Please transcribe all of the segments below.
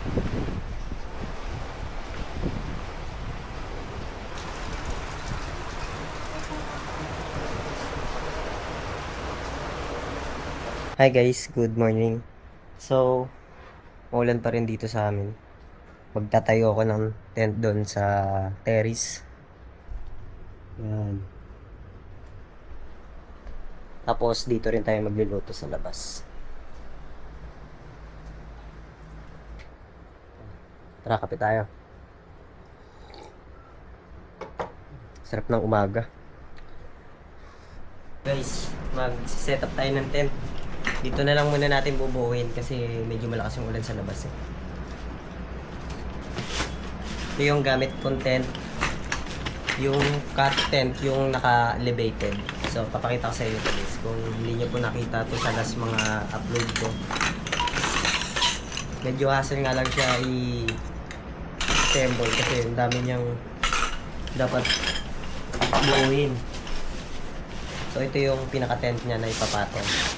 Hi guys, good morning. So, maulan pa rin dito sa amin. Magtatayo ako ng tent doon sa terrace. Yan. Tapos dito rin tayo magluluto sa labas. Tara, kape tayo. Sarap ng umaga. Guys, mag-set up tayo ng tent. Dito na lang muna natin bubuuin kasi medyo malakas yung ulan sa labas eh. Ito yung gamit kong tent. Yung cut tent, yung naka-elevated. So, papakita ko sa inyo guys. Kung hindi nyo po nakita ito sa last mga upload ko. Medyo hassle nga lang siya i-assemble kasi ang dami niyang dapat buuin. So, ito yung pinaka-tent niya na ipapatong.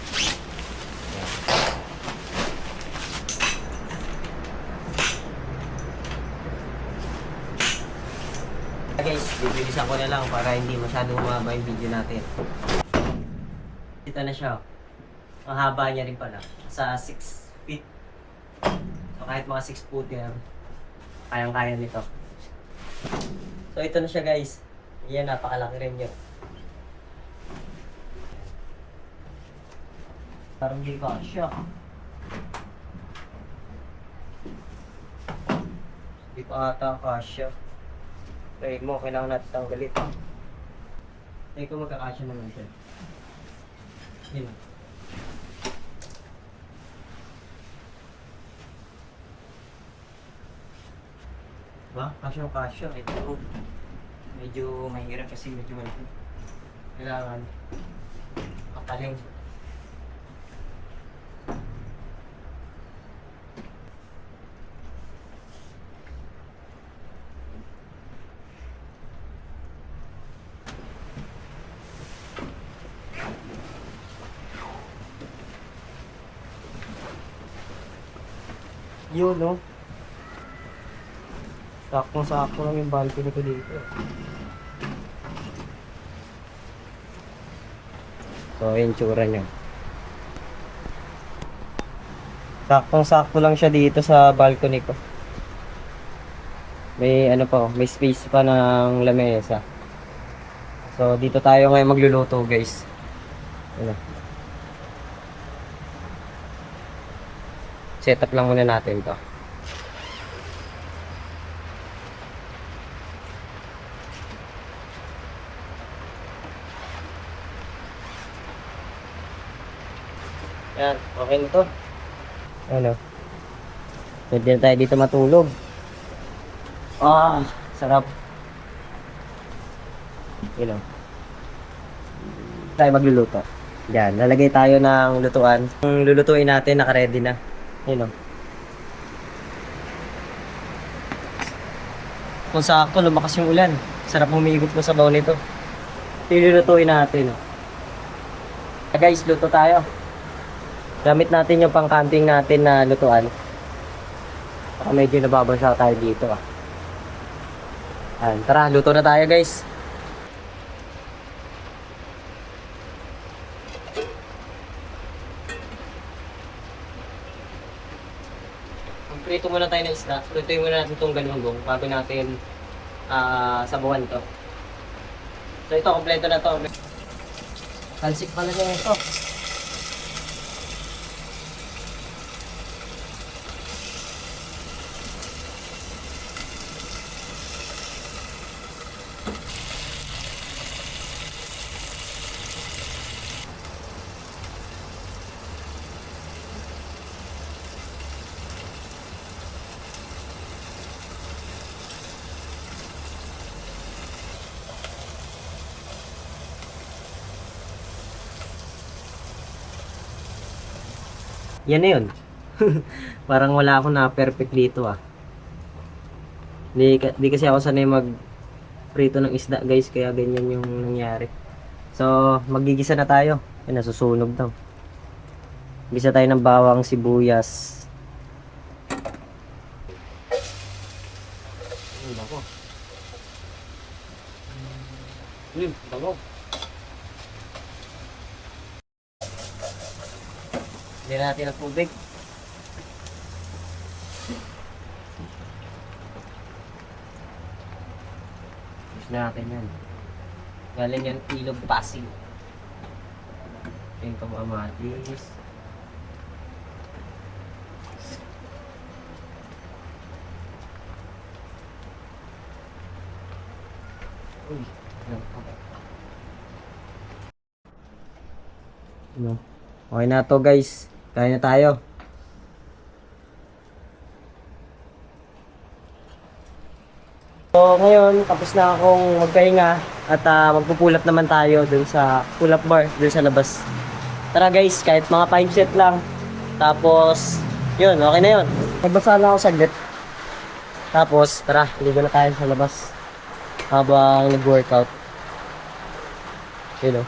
Guys, bibilisan ko na lang para hindi masyadong humaba yung video natin. Dito na siya. Ang haba niya rin pala. Sa 6 feet. So kahit mga 6 foot yan, kayang-kaya nito. So ito na siya guys. Yan, napakalaki rin yun. Parang di ba siya. Di pa ata kasya. Try mo, kailangan natin tanggalin. Try ko magkakasya naman siya. Yun. Diba? Kasya. Ito. Medyo mahirap kasi medyo malaki. Kailangan kapaling. Yun, no? Sakong-sakto lang yung balcony ko dito. So, yung tsura niya. Sakong-sakto lang siya dito sa balcony ko. May ano pa, may space pa ng lamesa. So, dito tayo ngayon magluluto, guys. Ano? Setup lang muna natin to. Yan, okay na to. Ano? Pwede na tayo dito matulog. Ah, sarap. You know. Tayo magluluto. Yan, lalagay tayo ng lutuan. Ang lulutuin natin, naka-ready na. You know. Kung sakto, lumakas yung ulan. Sarap humigot mo sa baon nito. Lulutuin natin. Guys, luto tayo. Gamit natin yung pang-camping natin na lutuan. Baka medyo nababasa tayo dito ah. Ayan, tara, luto na tayo guys. Prito muna tayo ng isda. Prituin muna natin itong galunggong bago natin sabuhan to. So ito, kompleto na to. Talsik pala niya ito. Yan na yun. Parang wala akong na-perfect dito ah. Di kasi ako sanay mag-prito ng isda guys, kaya ganyan yung nangyari. So, magigisa na tayo. Ay, nasusunog daw. Gisa tayo ng bawang, sibuyas. Ako. Bango. Hindi natin ang tubig. Gusto natin yan. Galing yan Ilog Pasig. Yung kamatis. Uy, ano? Okay na to guys. Kaya na tayo. So ngayon, tapos na akong magpahinga at magpupulap naman tayo dun sa pull-up bar, dun sa labas. Tara guys, kahit mga 5 set lang. Tapos, yun, okay na yun. Nagbasa lang ako saglit. Tapos, tara, ligo na tayo sa labas. Habang nag-workout. Yun o.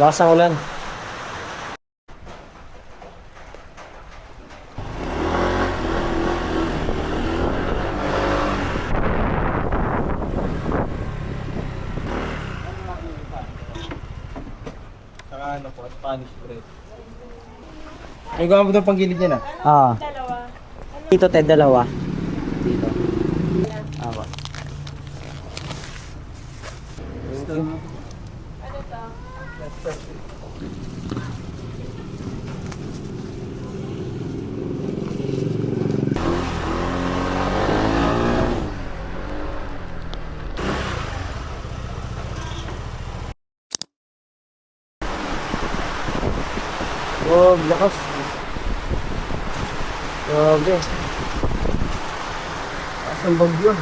Lakas ang ulan. Saka ano po, Spanish bread. May gawa mo daw pang gilid niya na? Dalawa. Dito tayo dalawa. Dito. Awa. Oh, lakas. Grabe. Asang bagyo.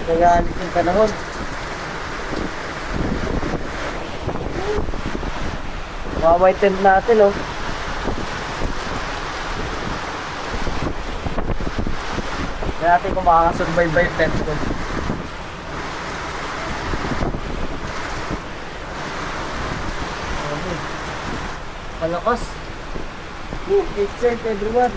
Nagalit yung panahon. Mamay tent natin, oh. Kaya natin kung makakasurvive ba yung tent ko. Palakas. It's safe everyone.